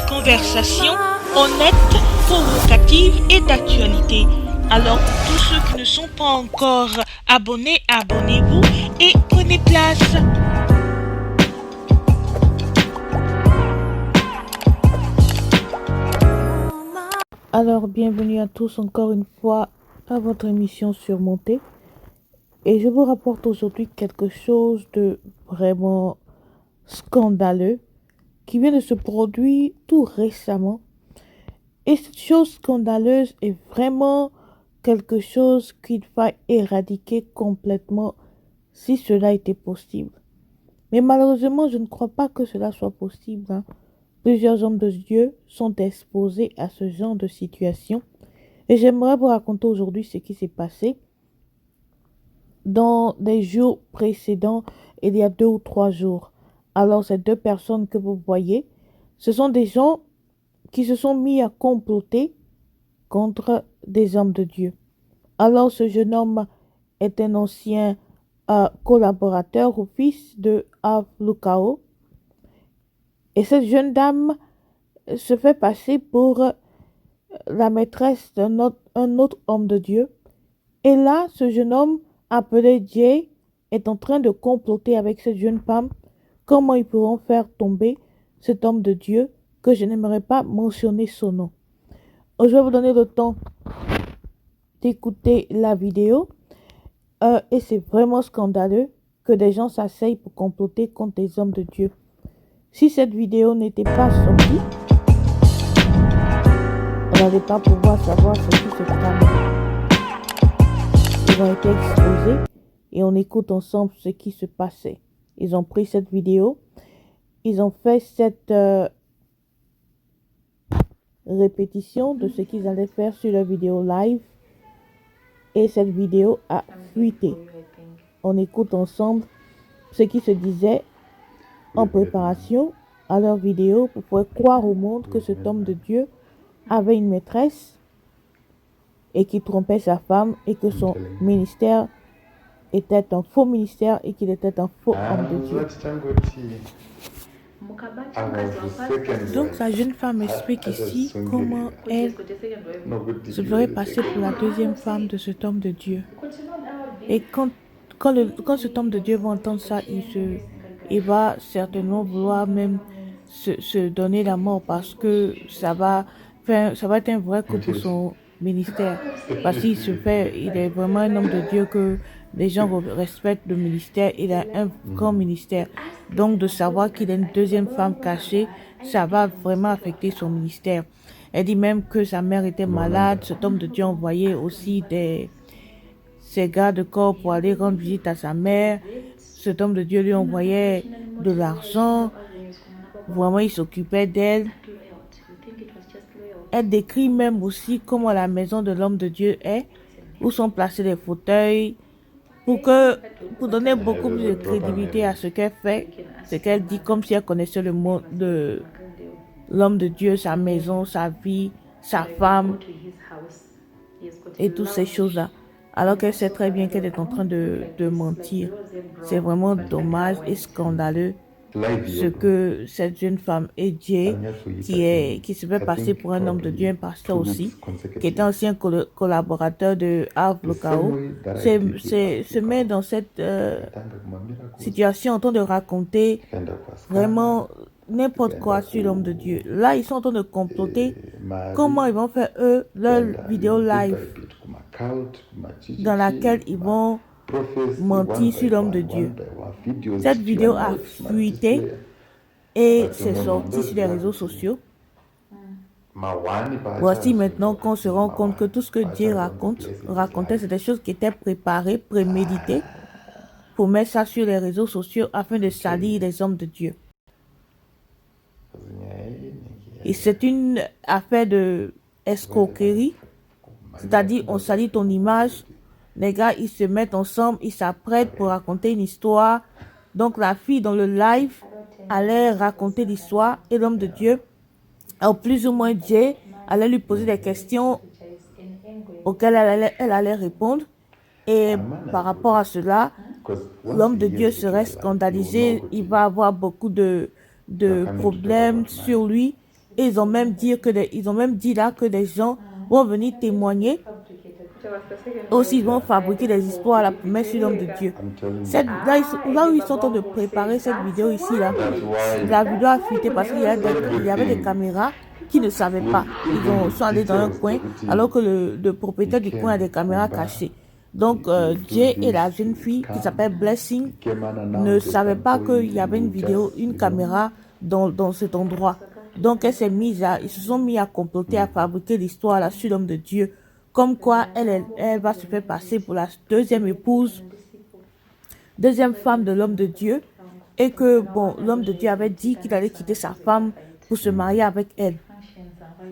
conversation honnête, provocative et d'actualité. Alors pour tous ceux qui ne sont pas encore abonnés, abonnez-vous et prenez place. Alors, bienvenue à tous encore une fois à votre émission Surmontée. Et je vous rapporte aujourd'hui quelque chose de vraiment scandaleux qui vient de se produire tout récemment. Et cette chose scandaleuse est vraiment quelque chose qu'il va éradiquer complètement si cela était possible. Mais malheureusement, je ne crois pas que cela soit possible, hein. Plusieurs hommes de Dieu sont exposés à ce genre de situation. Et j'aimerais vous raconter aujourd'hui ce qui s'est passé dans les jours précédents, il y a 2 ou 3 jours. Alors, ces deux personnes que vous voyez, ce sont des gens qui se sont mis à comploter contre des hommes de Dieu. Alors, ce jeune homme est un ancien collaborateur ou fils de Avlukao. Et cette jeune dame se fait passer pour la maîtresse un autre homme de Dieu. Et là, ce jeune homme appelé Jay est en train de comploter avec cette jeune femme comment ils pourront faire tomber cet homme de Dieu que je n'aimerais pas mentionner son nom. Je vais vous donner le temps d'écouter la vidéo et c'est vraiment scandaleux que des gens s'asseyent pour comploter contre des hommes de Dieu. Si cette vidéo n'était pas sortie, on n'allait pas pouvoir savoir ce qui se trame. Ils ont été exposés et on écoute ensemble ce qui se passait. Ils ont pris cette vidéo, ils ont fait cette répétition de ce qu'ils allaient faire sur la vidéo live et cette vidéo a fuité. On écoute ensemble ce qui se disait en préparation à leur vidéo pour pouvoir croire au monde que cet homme de Dieu avait une maîtresse et qui trompait sa femme et que son ministère était un faux ministère et qu'il était un faux homme de Dieu. Donc la jeune femme explique ici comment elle se ferait passer pour la deuxième femme de cet homme de Dieu. Et quand cet homme de Dieu va entendre ça, il va certainement vouloir même se donner la mort parce que ça va être un vrai coup pour son ministère. Parce qu'il est vraiment un homme de Dieu que les gens respectent le ministère. Il a un grand ministère. Donc de savoir qu'il a une deuxième femme cachée, ça va vraiment affecter son ministère. Elle dit même que sa mère était malade. Cet homme de Dieu envoyait aussi ses gardes de corps pour aller rendre visite à sa mère. Cet homme de Dieu lui envoyait de l'argent. Vraiment, il s'occupait d'elle. Elle décrit même aussi comment la maison de l'homme de Dieu est, où sont placés les fauteuils, pour donner beaucoup plus de crédibilité à ce qu'elle fait, ce qu'elle dit, comme si elle connaissait le monde de l'homme de Dieu, sa maison, sa vie, sa femme, et toutes ces choses-là. Alors qu'elle sait très bien qu'elle est en train de mentir. C'est vraiment dommage et scandaleux ce que cette jeune femme et Jay, qui se fait passer pour un homme de Dieu, un pasteur aussi, qui est ancien collaborateur de Avlukao, se met dans cette situation en train de raconter vraiment n'importe quoi sur l'homme de Dieu. Là, ils sont en train de comploter comment ils vont faire eux leur vidéo live dans laquelle ils vont mentir sur l'homme de Dieu. Cette vidéo a fuité et c'est sorti sur les réseaux sociaux. Voici maintenant qu'on se rend compte que tout ce que Dieu racontait, c'est des choses qui étaient préparées, préméditées pour mettre ça sur les réseaux sociaux afin de salir les hommes de Dieu. Et c'est une affaire de escroquerie, c'est-à-dire on salit ton image. Les gars, ils se mettent ensemble, ils s'apprêtent pour raconter une histoire. Donc la fille dans le live allait raconter l'histoire et l'homme de Dieu, alors plus ou moins Dieu, allait lui poser des questions auxquelles elle allait répondre. Et par rapport à cela, l'homme de Dieu serait scandalisé, il va avoir beaucoup de problèmes sur lui Et ils ont même dit là que des gens vont venir témoigner. Aussi, ils vont fabriquer des histoires là, pour mettre sur l'homme de Dieu. Là où ils sont en train de préparer cette vidéo ici, là, la vidéo a fuité parce qu'il y avait des caméras qui ne savaient pas. Ils sont allés dans un coin alors que le propriétaire du coin a des caméras cachées. Donc, Jay et la jeune fille qui s'appelle Blessing ne savaient pas qu'il y avait une caméra dans cet endroit. Donc, ils se sont mis à comploter, à fabriquer l'histoire là sur l'homme de Dieu. Comme quoi, elle va se faire passer pour la deuxième épouse, deuxième femme de l'homme de Dieu. Et que, bon, l'homme de Dieu avait dit qu'il allait quitter sa femme pour se marier avec elle.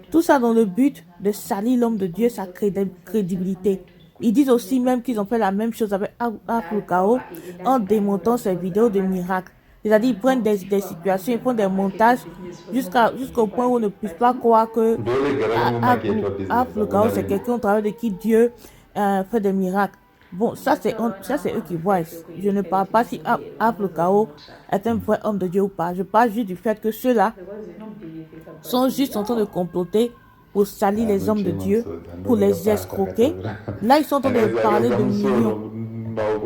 Tout ça dans le but de salir l'homme de Dieu, sa crédibilité. Ils disent aussi même qu'ils ont fait la même chose avec Aflukao en démontant ses vidéos de miracles. C'est-à-dire, ils prennent des situations, ils font des montages jusqu'au point où on ne puisse pas croire que Aflukao, c'est quelqu'un au travers de qui Dieu fait des miracles. Bon, ça c'est eux qui voient. Je ne parle pas si Aflukao est un vrai homme de Dieu ou pas. Je parle juste du fait que ceux-là sont juste en train de comploter pour salir les hommes de Dieu, pour les escroquer. Là, ils sont en train de parler de millions.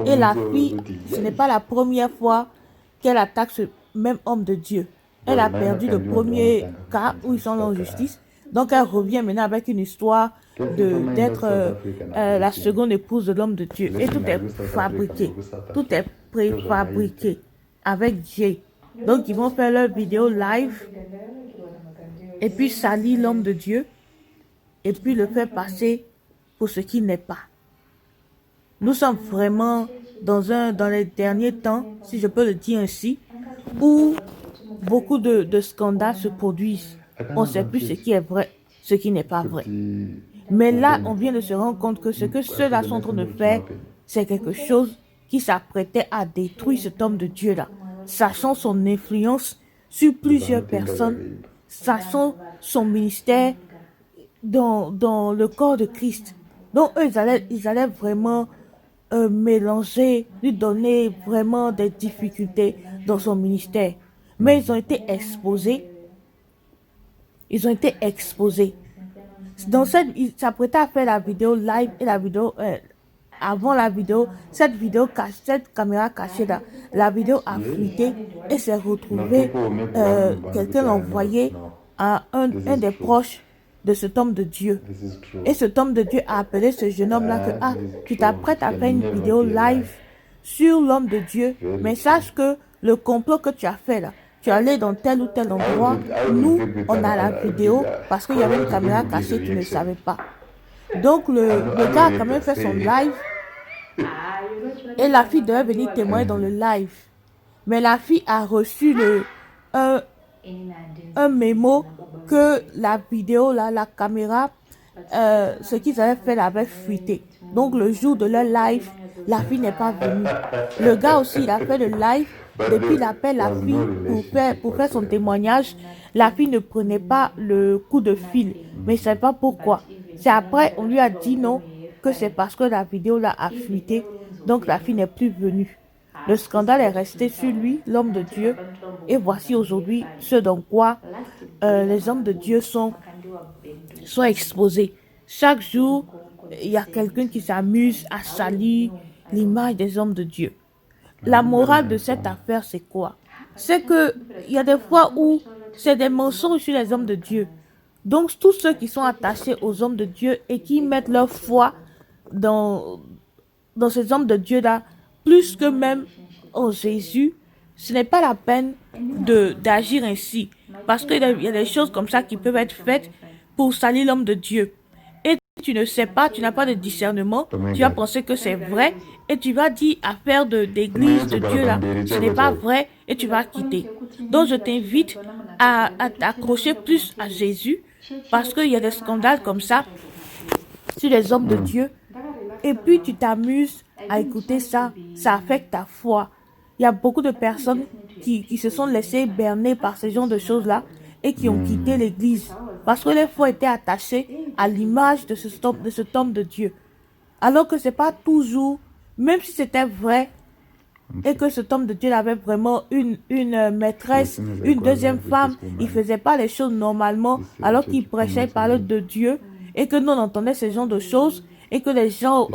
Et la fille, ce n'est pas la première fois qu'elle attaque ce même homme de Dieu. Elle a perdu le premier cas où ils sont en justice. Donc, elle revient maintenant avec une histoire d'être la seconde épouse de l'homme de Dieu. Et tout est fabriqué. Tout est préfabriqué avec Jay. Donc, ils vont faire leur vidéo live et puis salir l'homme de Dieu et puis le faire passer pour ce qu'il n'est pas. Nous sommes vraiment dans les derniers temps, si je peux le dire ainsi, où beaucoup de scandales se produisent. On ne sait plus ce qui est vrai, ce qui n'est pas vrai. Mais là, on vient de se rendre compte que ce que ceux-là sont en train de faire, c'est quelque chose qui s'apprêtait à détruire cet homme de Dieu-là, sachant son influence sur plusieurs personnes, sachant son ministère dans le corps de Christ. Donc, eux, ils allaient vraiment mélanger, lui donner vraiment des difficultés dans son ministère. Mais ils ont été exposés. Ils ont été exposés. Ils s'apprêtaient à faire la vidéo live et la vidéo... avant la vidéo, cette caméra cachée là, la vidéo a fuité et s'est retrouvée, quelqu'un l'a envoyé à un des proches de cet homme de Dieu. Et cet homme de Dieu a appelé ce jeune homme là que tu t'apprêtes à faire une vidéo live sur l'homme de Dieu, mais sache que le complot que tu as fait là, tu es allé dans tel ou tel endroit, nous on a la vidéo parce qu'il y avait une caméra cachée, tu ne savais pas. Donc le gars a quand même fait son live et la fille devait venir témoigner dans le live. Mais la fille a reçu un mémo que la vidéo, là, la caméra, ce qu'ils avaient fait avait fuité. Donc le jour de leur live, la fille n'est pas venue. Le gars aussi, il a fait le live. Depuis, il appelle la fille pour faire son témoignage. La fille ne prenait pas le coup de fil. Mais je ne sais pas pourquoi. C'est après, on lui a dit non, que c'est parce que la vidéo là a fuité. Donc la fille n'est plus venue. Le scandale est resté sur lui, l'homme de Dieu. Et voici aujourd'hui ce dans quoi les hommes de Dieu sont exposés. Chaque jour, il y a quelqu'un qui s'amuse à salir l'image des hommes de Dieu. La morale de cette affaire, c'est quoi? C'est que il y a des fois où c'est des mensonges sur les hommes de Dieu. Donc, tous ceux qui sont attachés aux hommes de Dieu et qui mettent leur foi dans ces hommes de Dieu-là, plus que même en Jésus, ce n'est pas la peine d'agir ainsi. Parce qu'il y a des choses comme ça qui peuvent être faites pour salir l'homme de Dieu. Et tu ne sais pas, tu n'as pas de discernement, tu vas penser que c'est vrai et tu vas dire affaire d'église de Dieu là, ce n'est pas vrai et tu vas quitter. Donc je t'invite à t'accrocher plus à Jésus parce qu'il y a des scandales comme ça sur les hommes de Dieu et puis tu t'amuses à écouter ça, ça affecte ta foi. Il y a beaucoup de personnes qui se sont laissées berner par ce genre de choses là et qui ont quitté l'église parce que les foi étaient attachées à l'image de cet homme de Dieu. Alors que c'est pas toujours, même si c'était vrai, et que cet homme de Dieu avait vraiment une maîtresse, une deuxième femme. Il faisait pas les choses normalement alors qu'il prêchait, il parlait de Dieu et que nous on entendait ce genre de choses et que les gens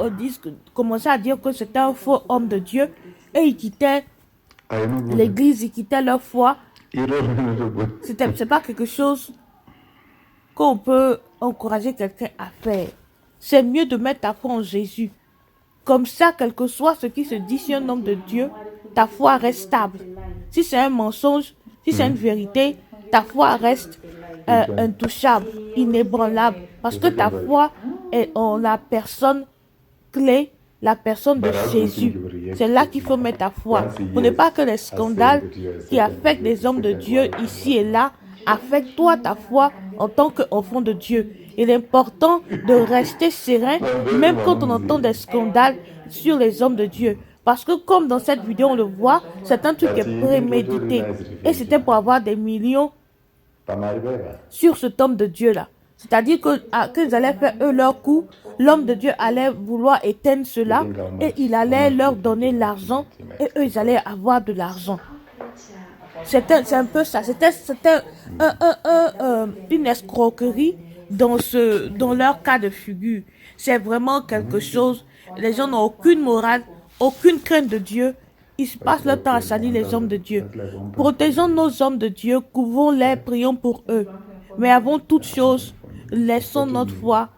commençaient à dire que c'était un faux homme de Dieu et ils quittaient l'église, ils quittaient leur foi. C'est pas quelque chose qu'on peut encourager quelqu'un à faire. C'est mieux de mettre ta foi en Jésus. Comme ça, quel que soit ce qui se dit sur un homme de Dieu, ta foi reste stable. Si c'est un mensonge, si c'est une vérité, ta foi reste intouchable, inébranlable. Parce que ta foi est en la personne clé, la personne de Jésus. C'est là qu'il faut mettre ta foi. Pour ne pas que les scandales qui affectent les hommes de Dieu ici et là affectent toi, ta foi, en tant qu'enfant de Dieu. Il est important de rester serein, même quand on entend des scandales sur les hommes de Dieu. Parce que comme dans cette vidéo, on le voit, c'est un truc qui est prémédité. Et c'était pour avoir des millions sur cet homme de Dieu-là. C'est-à-dire qu'ils allaient faire eux leur coup, l'homme de Dieu allait vouloir éteindre cela et il allait leur donner l'argent et eux, ils allaient avoir de l'argent. C'est un peu ça. C'était une escroquerie dans leur cas de figure. C'est vraiment quelque chose. Les gens n'ont aucune morale, aucune crainte de Dieu. Ils se passent leur temps à salir les hommes de Dieu. Protégeons nos hommes de Dieu, couvrons-les, prions pour eux. Mais avant toute chose, laissons notre foi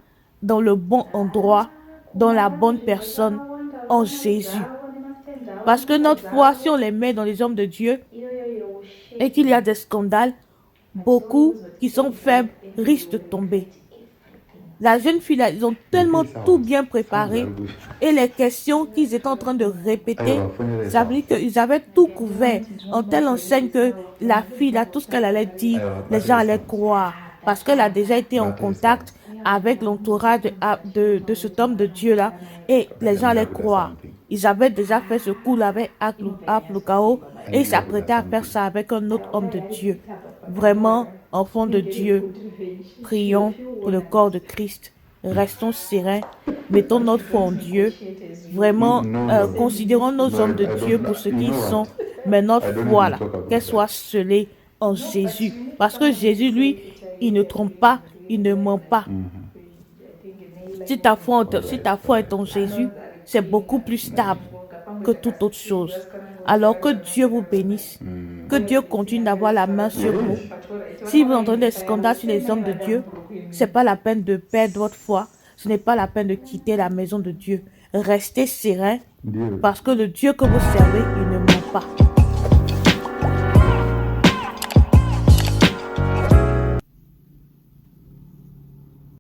dans le bon endroit, dans la bonne personne, en Jésus. Parce que notre foi, si on les met dans les hommes de Dieu et qu'il y a des scandales, beaucoup qui sont faibles risquent de tomber. La jeune fille, là, ils ont tellement tout bien préparé et les questions qu'ils étaient en train de répéter, ça veut dire qu'ils avaient tout couvert en telle enseigne que la fille, là, tout ce qu'elle allait dire, les gens allaient croire parce qu'elle a déjà été en contact avec l'entourage de cet homme de Dieu-là et les gens allaient croire. Ils avaient déjà fait ce coup-là avec Aplukao et ils s'apprêtaient à faire ça avec un autre homme de Dieu. Vraiment, enfants de Dieu, prions pour le corps de Christ. Restons sereins, mettons notre foi en Dieu. Vraiment, considérons nos hommes de Dieu pour ce qu'ils sont, mais notre foi, là, qu'elle soit scellée en Jésus. Parce que Jésus, lui, il ne trompe pas, il ne ment pas. Si ta foi est en Jésus, c'est beaucoup plus stable que toute autre chose. Alors que Dieu vous bénisse, que Dieu continue d'avoir la main sur vous. Si vous entendez des scandales sur les hommes de Dieu, ce n'est pas la peine de perdre votre foi, ce n'est pas la peine de quitter la maison de Dieu. Restez serein parce que le Dieu que vous servez, il ne ment pas.